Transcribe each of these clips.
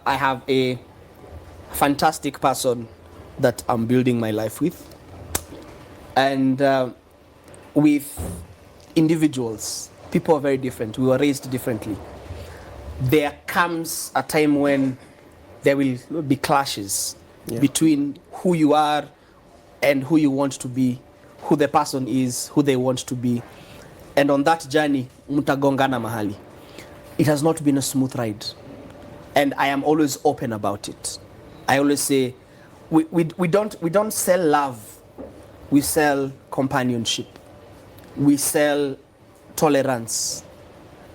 I have a fantastic person that I'm building my life with, and with individuals. People are very different. We were raised differently. There comes a time when there will be clashes between who you are and who you want to be, who the person is, who they want to be. And on that journey, mtagongana mahali. It has not been a smooth ride. And I am always open about it. I always say, we don't sell love, we sell companionship. We sell tolerance.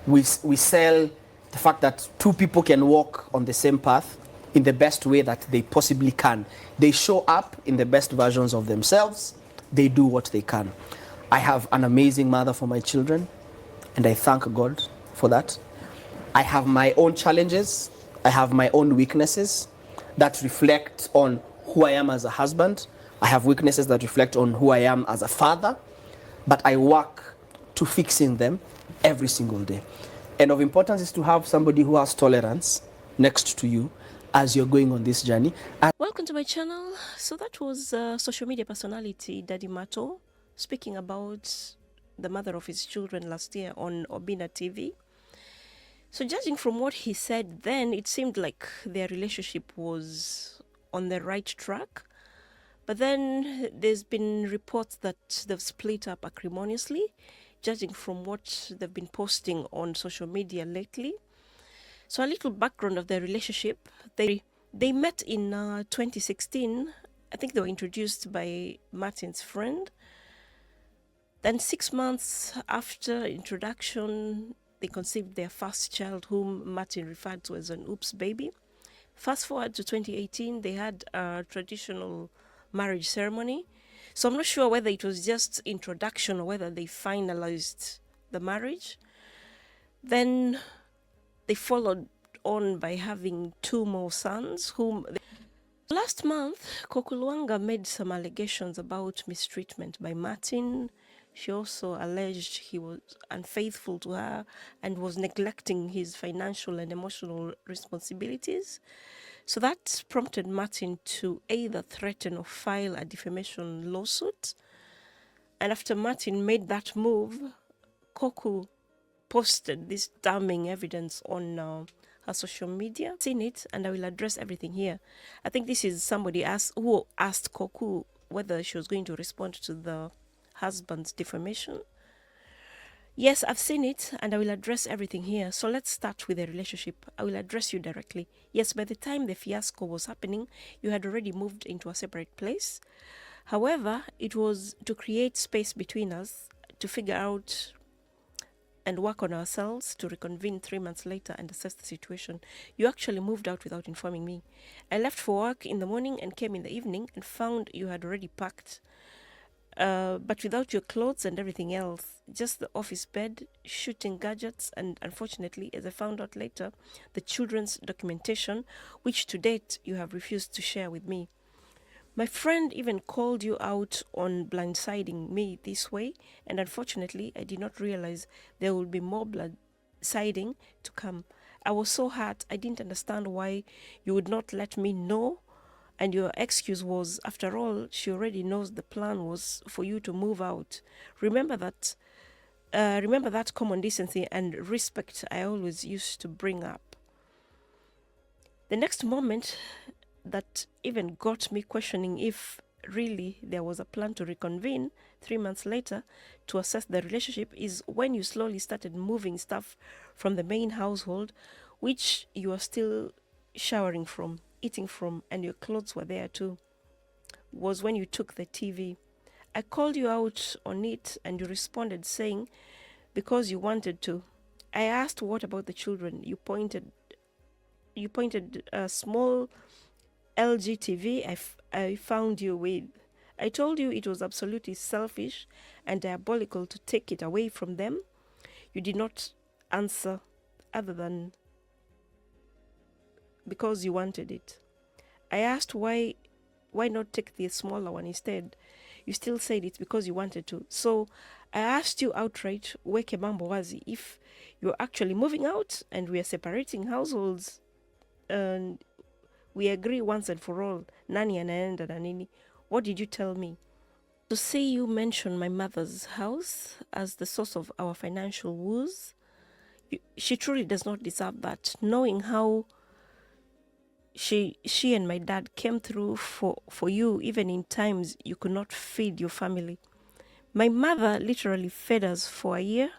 We sell the fact that two people can walk on the same path in the best way that they possibly can. They show up in the best versions of themselves. They do what they can. I have an amazing mother for my children, and I thank God for that. I have my own challenges. I have my own weaknesses that reflect on who I am as a husband. I have weaknesses that reflect on who I am as a father, but I work to fixing them every single day. And of importance is to have somebody who has tolerance next to you as you're going on this journey. Welcome to my channel. So that was social media personality Daddy Mato speaking about the mother of his children last year on Obina TV. So judging from what he said then, it seemed like their relationship was on the right track. But then there's been reports that they've split up acrimoniously, judging from what they've been posting on social media lately. So a little background of their relationship. They met in 2016. I think they were introduced by Martin's friend. Then 6 months after introduction, they conceived their first child, whom Martin referred to as an oops baby. Fast forward to 2018, they had a traditional marriage ceremony. So I'm not sure whether it was just introduction or whether they finalized the marriage. Then they followed on by having 2 more sons, whom... Last month, Kokuluanga made some allegations about mistreatment by Martin. She also alleged he was unfaithful to her and was neglecting his financial and emotional responsibilities. So that prompted Martin to either threaten or file a defamation lawsuit. And after Martin made that move, Koku posted this damning evidence on her social media. I've seen it, and I will address everything here. I think this is somebody who asked Koku whether she was going to respond to the husband's defamation. Yes, I've seen it, and I will address everything here. So let's start with the relationship. I will address you directly. Yes, by the time the fiasco was happening, you had already moved into a separate place. However, it was to create space between us, to figure out and work on ourselves, to reconvene 3 months later and assess the situation. You actually moved out without informing me. I left for work in the morning and came in the evening and found you had already packed, but without your clothes and everything else, just the office bed, shooting gadgets, and unfortunately, as I found out later, the children's documentation, which to date you have refused to share with me. My friend even called you out on blindsiding me this way, and unfortunately, I did not realize there would be more blindsiding to come. I was so hurt, I didn't understand why you would not let me know, and your excuse was, after all, she already knows the plan was for you to move out. Remember that common decency and respect I always used to bring up. The next moment that even got me questioning if really there was a plan to reconvene 3 months later to assess the relationship is when you slowly started moving stuff from the main household, which you are still showering from, eating from, and your clothes were there too, was when you took the TV. I called you out on it and you responded saying because you wanted to. I asked what about the children. You pointed a small LG TV I found you with. I told you it was absolutely selfish and diabolical to take it away from them. You did not answer other than because you wanted it. I asked why not take the smaller one instead. You still said it's because you wanted to. So I asked you outright, weke mambo wazi, if you're actually moving out and we are separating households we agree once and for all, nani anaenda na nini. What did you tell me? To see you mention my mother's house as the source of our financial woes, she truly does not deserve that. Knowing how she and my dad came through for you, even in times you could not feed your family. My mother literally fed us for a year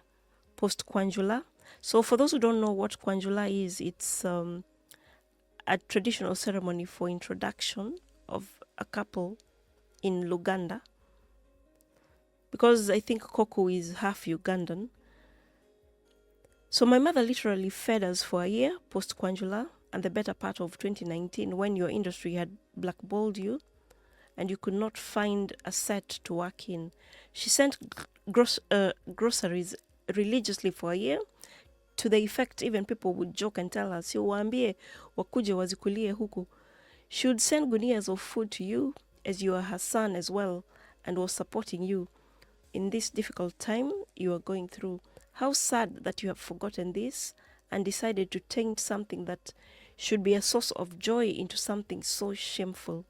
post Kwanjula. So for those who don't know what Kwanjula is, it's a traditional ceremony for introduction of a couple in Luganda. Because I think Koko is half Ugandan. So my mother literally fed us for a year post Kwanjula and the better part of 2019 when your industry had blackballed you and you could not find a set to work in. She sent groceries religiously for a year, to the effect even people would joke and tell us, waambie wakuje wazikulie huku. She would send gunias of food to you as you are her son as well and was supporting you in this difficult time you are going through. How sad that you have forgotten this and decided to taint something that should be a source of joy into something so shameful.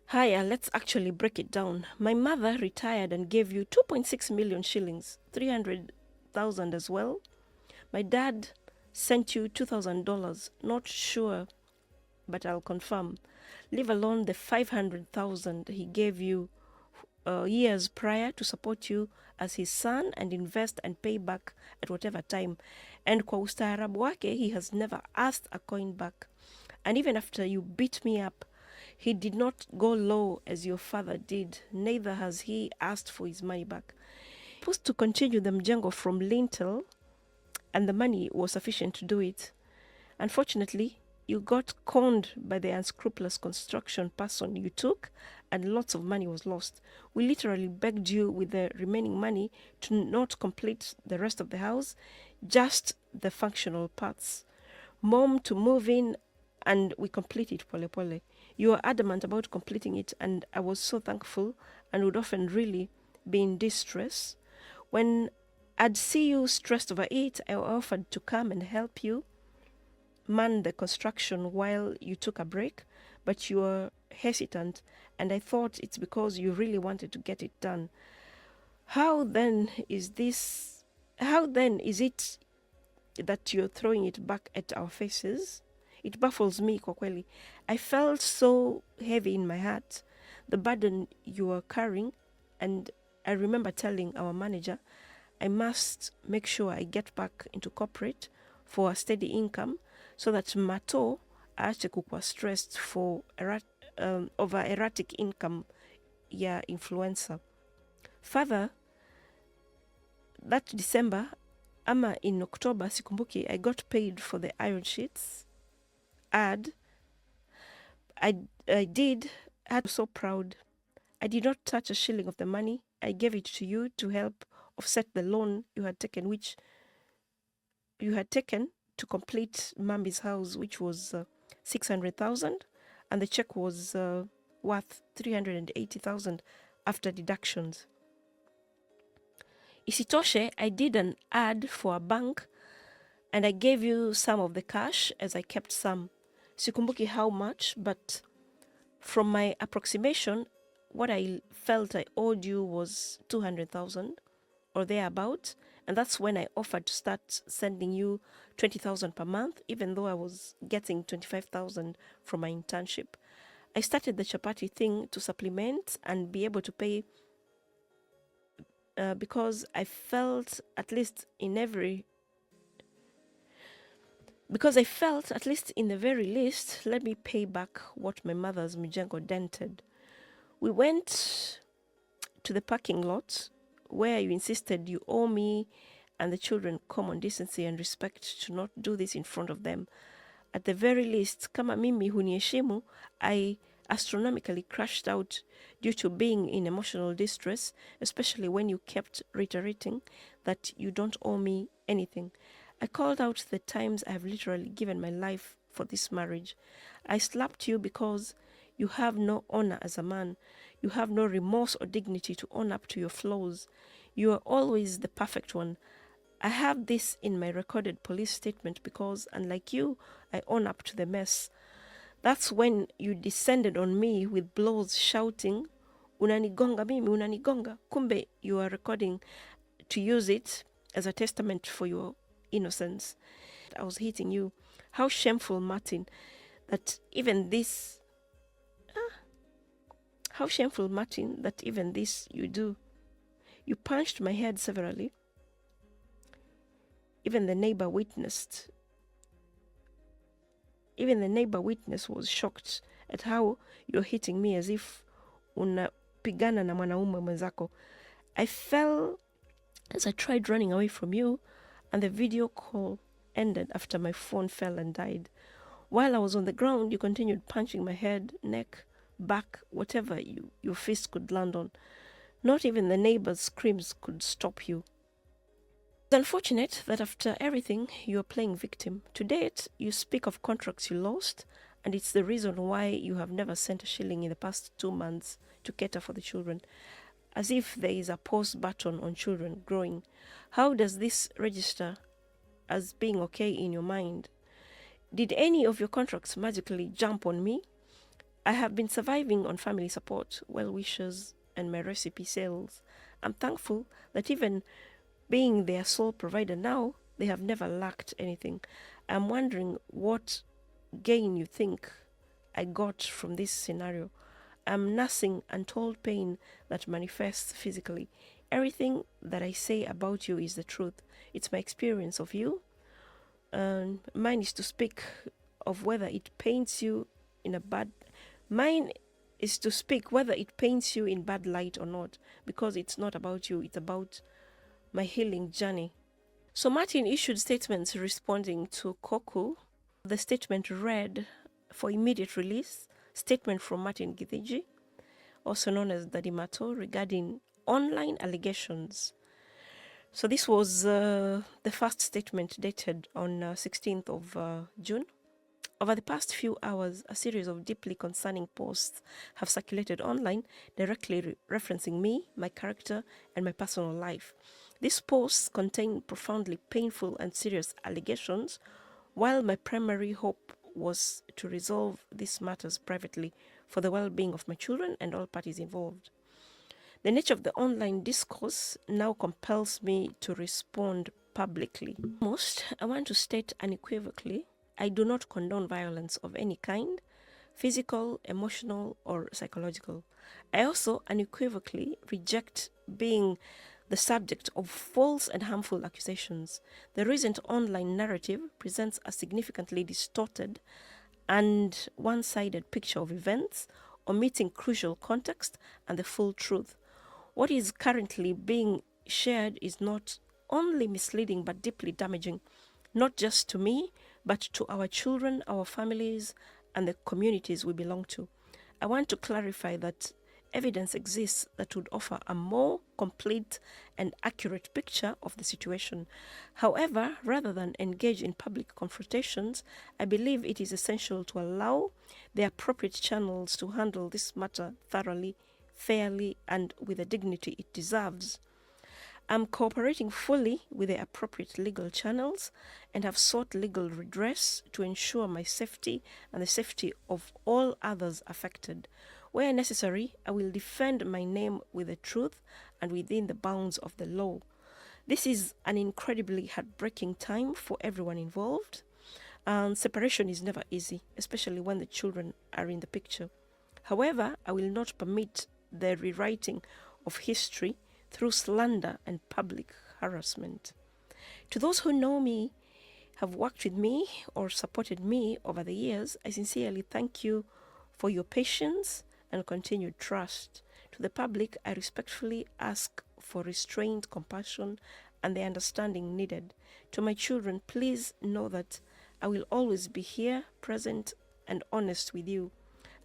Haya, let's actually break it down. My mother retired and gave you 2.6 million shillings, 300,000 as well. My dad sent you $2,000, not sure, but I'll confirm. Leave alone the 500,000 he gave you years prior to support you as his son and invest and pay back at whatever time. And kwa ustaarabu wake, he has never asked a coin back. And even after you beat me up, he did not go low as your father did. Neither has he asked for his money back. He was supposed to continue the mjengo from lintel, and the money was sufficient to do it. Unfortunately, you got conned by the unscrupulous construction person you took, and lots of money was lost. We literally begged you with the remaining money to not complete the rest of the house, just the functional parts. Mom to move in, and we complete it pole pole. You were adamant about completing it, and I was so thankful and would often really be in distress. When I'd see you stressed over it, I offered to come and help you man the construction while you took a break, but you were hesitant, and I thought it's because you really wanted to get it done. How then is it that you're throwing it back at our faces? It baffles me, kwa kweli. I felt so heavy in my heart, the burden you were carrying, and I remember telling our manager, I must make sure I get back into corporate for a steady income so that Mato aache kukua stressed for over erratic income ya influencer. Further, that December, ama in October, sikumbuki, I got paid for the iron sheets ad. I was so proud. I did not touch a shilling of the money. I gave it to you to help offset the loan you had taken, which you had taken to complete Mambi's house, which was 600,000, and the check was worth 380,000 after deductions. Isitoshe, I did an ad for a bank, and I gave you some of the cash as I kept some. Sikumbuki how much, but from my approximation, what I felt I owed you was 200,000 or thereabout, and that's when I offered to start sending you 20,000 per month, even though I was getting 25,000 from my internship. I started the chapati thing to supplement and be able to pay because I felt at least in the very least, let me pay back what my mother's mjengo dented. We went to the parking lot where you insisted you owe me and the children common decency and respect to not do this in front of them. At the very least, kama mimi hunieshimu, I astronomically crashed out due to being in emotional distress, especially when you kept reiterating that you don't owe me anything. I called out the times I have literally given my life for this marriage. I slapped you because you have no honor as a man. You have no remorse or dignity to own up to your flaws. You are always the perfect one. I have this in my recorded police statement because, unlike you, I own up to the mess. That's when you descended on me with blows, shouting, unanigonga mimi, unanigonga. Kumbe, you are recording to use it as a testament for your innocence. I was hitting you. How shameful, Martin, that even this... How shameful, Martin, that even this you do. You punched my head severally. Even the neighbor witness was shocked at how you're hitting me as if unapigana na mwanaume mwenzako. I fell as I tried running away from you, and the video call ended after my phone fell and died. While I was on the ground, you continued punching my head, neck, back, whatever your fist could land on. Not even the neighbors' screams could stop you. It's unfortunate that after everything, you are playing victim. To date, you speak of contracts you lost, and it's the reason why you have never sent a shilling in the past 2 months to cater for the children. As if there is a pause button on children growing. How does this register as being okay in your mind? Did any of your contracts magically jump on me? I have been surviving on family support, well wishes, and my recipe sales. I'm thankful that even being their sole provider now, they have never lacked anything. I'm wondering what gain you think I got from this scenario. I'm nursing untold pain that manifests physically. Everything that I say about you is the truth. It's my experience of you. Mine is to speak of whether it paints you in a bad... Mine is to speak whether it paints you in bad light or not, because it's not about you, it's about my healing journey. So Martin issued statements responding to Koku. The statement read, for immediate release, statement from Martin Githiji, also known as Daddy Mato, regarding online allegations. So this was the first statement dated on 16th of June. Over the past few hours, a series of deeply concerning posts have circulated online, directly referencing me, my character, and my personal life. These posts contain profoundly painful and serious allegations, while my primary hope was to resolve these matters privately for the well-being of my children and all parties involved. The nature of the online discourse now compels me to respond publicly. Most, I want to state unequivocally, I do not condone violence of any kind, physical, emotional, or psychological. I also unequivocally reject being the subject of false and harmful accusations. The recent online narrative presents a significantly distorted and one-sided picture of events, omitting crucial context and the full truth. What is currently being shared is not only misleading but deeply damaging, not just to me, but to our children, our families, and the communities we belong to. I want to clarify that evidence exists that would offer a more complete and accurate picture of the situation. However, rather than engage in public confrontations, I believe it is essential to allow the appropriate channels to handle this matter thoroughly, fairly, and with the dignity it deserves. I'm cooperating fully with the appropriate legal channels and have sought legal redress to ensure my safety and the safety of all others affected. Where necessary, I will defend my name with the truth and within the bounds of the law. This is an incredibly heartbreaking time for everyone involved. Separation is never easy, especially when the children are in the picture. However, I will not permit the rewriting of history through slander and public harassment. To those who know me, have worked with me, or supported me over the years, I sincerely thank you for your patience and continued trust. To the public, I respectfully ask for restraint, compassion, and the understanding needed. To my children, please know that I will always be here, present, and honest with you.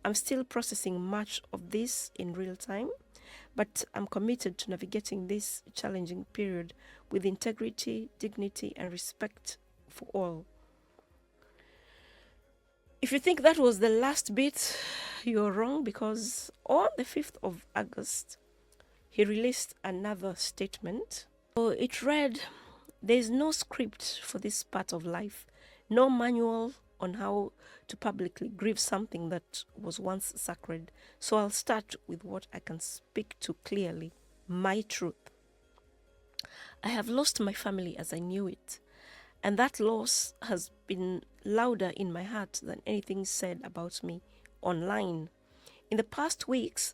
I'm still processing much of this in real time, but I'm committed to navigating this challenging period with integrity, dignity, and respect for all. If you think that was the last bit, you're wrong, because on the 5th of August, he released another statement. So it read, There is no script for this part of life, no manual on how to publicly grieve something that was once sacred. So I'll start with what I can speak to clearly, my truth. I have lost my family as I knew it, and that loss has been louder in my heart than anything said about me online. In the past weeks,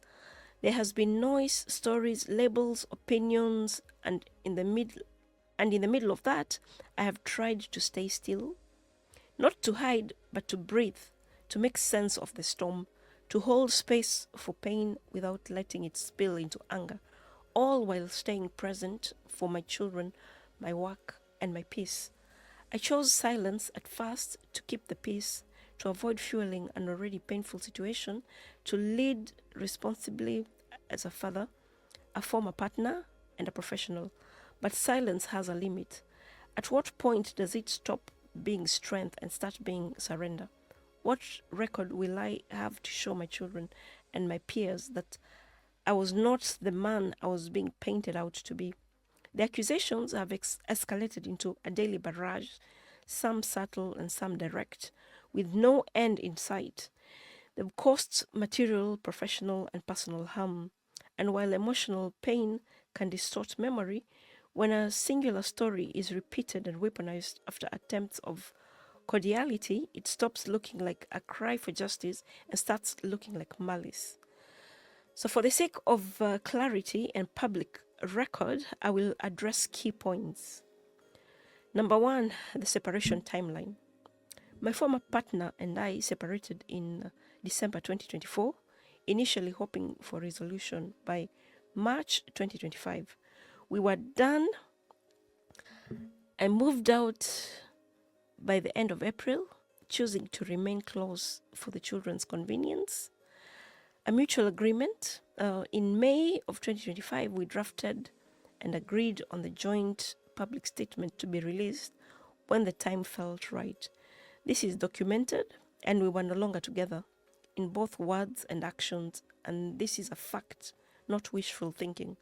there has been noise, stories, labels, opinions, and in the middle of that, I have tried to stay still, not to hide, but to breathe, to make sense of the storm, to hold space for pain without letting it spill into anger, all while staying present for my children, my work, and my peace. I chose silence at first to keep the peace, to avoid fueling an already painful situation, to lead responsibly as a father, a former partner, and a professional. But silence has a limit. At what point does it stop being strength and start being surrender? What record will I have to show my children and my peers that I was not the man I was being painted out to be? The accusations have escalated into a daily barrage, some subtle and some direct, with no end in sight. They've caused material, professional, and personal harm. And while emotional pain can distort memory, when a singular story is repeated and weaponized after attempts of cordiality, it stops looking like a cry for justice and starts looking like malice. So, for the sake of clarity and public record, I will address key points. Number one, the separation timeline. My former partner and I separated in December 2024, initially hoping for resolution by March 2025. We were done and moved out by the end of April, choosing to remain close for the children's convenience. A mutual agreement. In May of 2025, we drafted and agreed on the joint public statement to be released when the time felt right. This is documented, and we were no longer together in both words and actions, and this is a fact, not wishful thinking.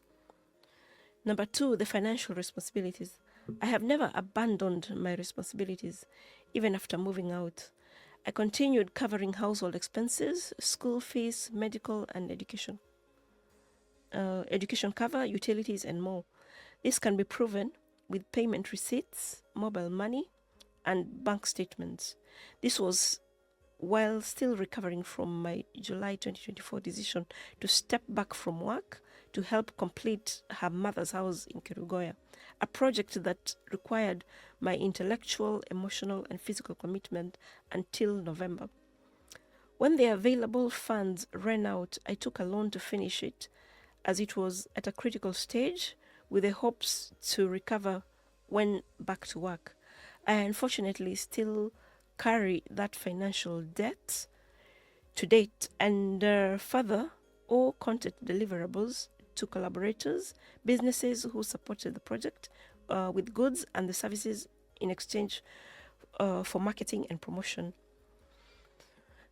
Number two, the financial responsibilities. I have never abandoned my responsibilities, even after moving out. I continued covering household expenses, school fees, medical and education cover, utilities, and more. This can be proven with payment receipts, mobile money, and bank statements. This was while still recovering from my July 2024 decision to step back from work to help complete her mother's house in Kerugoya, a project that required my intellectual, emotional, and physical commitment until November. When the available funds ran out, I took a loan to finish it, as it was at a critical stage with the hopes to recover when back to work. I unfortunately still carry that financial debt to date, and further owe content deliverables to collaborators, businesses who supported the project with goods and the services in exchange for marketing and promotion.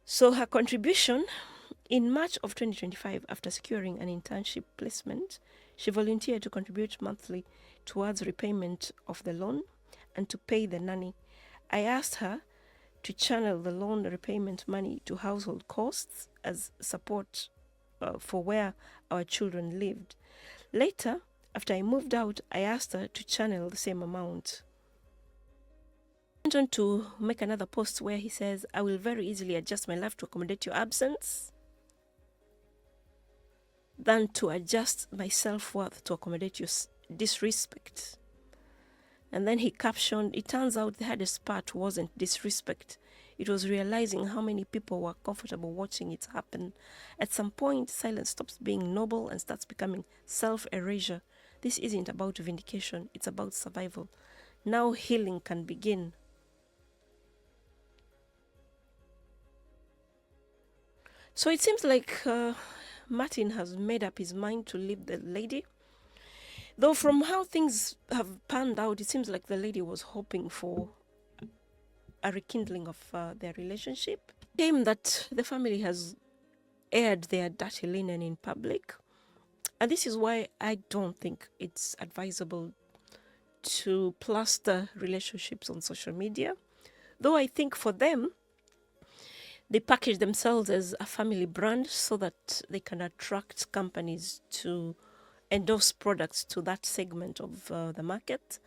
So her contribution: in March of 2025, after securing an internship placement, she volunteered to contribute monthly towards repayment of the loan and to pay the nanny. I asked her to channel the loan repayment money to household costs as support for where our children lived. Later, after I moved out, I asked her to channel the same amount. I went on to make another post where he says, I will very easily adjust my life to accommodate your absence than to adjust my self-worth to accommodate your disrespect. And then he captioned, it turns out the hardest part wasn't disrespect. It was realizing how many people were comfortable watching it happen. At some point, silence stops being noble and starts becoming self-erasure. This isn't about vindication, it's about survival. Now healing can begin. So it seems like Martin has made up his mind to leave the lady. Though from how things have panned out, it seems like the lady was hoping for a rekindling of their relationship. Claim that the family has aired their dirty linen in public. And this is why I don't think it's advisable to plaster relationships on social media. Though I think for them, they package themselves as a family brand so that they can attract companies to endorse products to that segment of the market.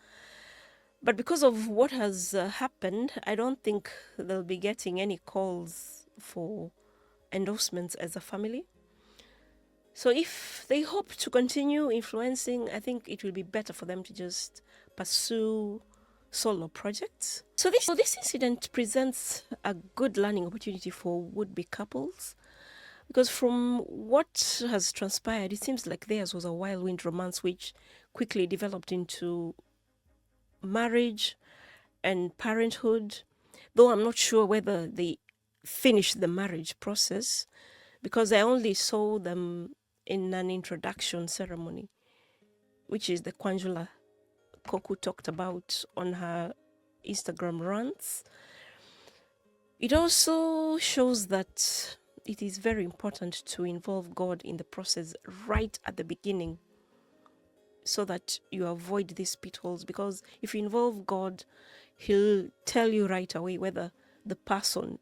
But because of what has happened, I don't think they'll be getting any calls for endorsements as a family. So if they hope to continue influencing, I think it will be better for them to just pursue solo projects. So this incident presents a good learning opportunity for would-be couples, because from what has transpired, it seems like theirs was a whirlwind romance which quickly developed into marriage and parenthood, though I'm not sure whether they finished the marriage process, because I only saw them in an introduction ceremony, which is the Kwanjula Koku talked about on her Instagram rants. It also shows that it is very important to involve God in the process right at the beginning, so that you avoid these pitfalls, because if you involve God, He'll tell you right away whether the person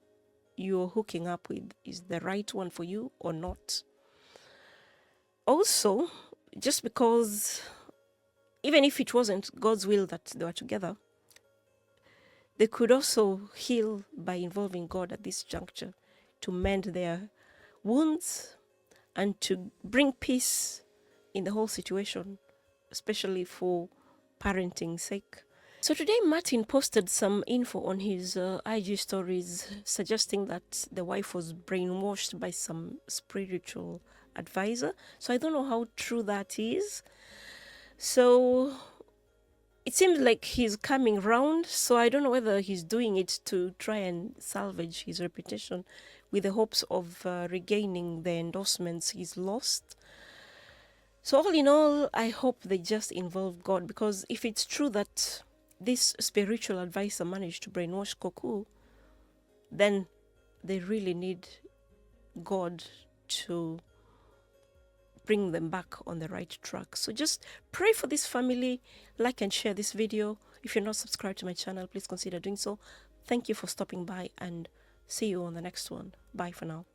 you're hooking up with is the right one for you or not. Also, just because even if it wasn't God's will that they were together, they could also heal by involving God at this juncture to mend their wounds and to bring peace in the whole situation, especially for parenting's sake. So today Martin posted some info on his IG stories suggesting that the wife was brainwashed by some spiritual advisor. So I don't know how true that is. So it seems like he's coming round. So I don't know whether he's doing it to try and salvage his reputation with the hopes of regaining the endorsements he's lost. So all in all, I hope they just involve God, because if it's true that this spiritual advisor managed to brainwash Koku, then they really need God to bring them back on the right track. So just pray for this family, like and share this video. If you're not subscribed to my channel, please consider doing so. Thank you for stopping by, and see you on the next one. Bye for now.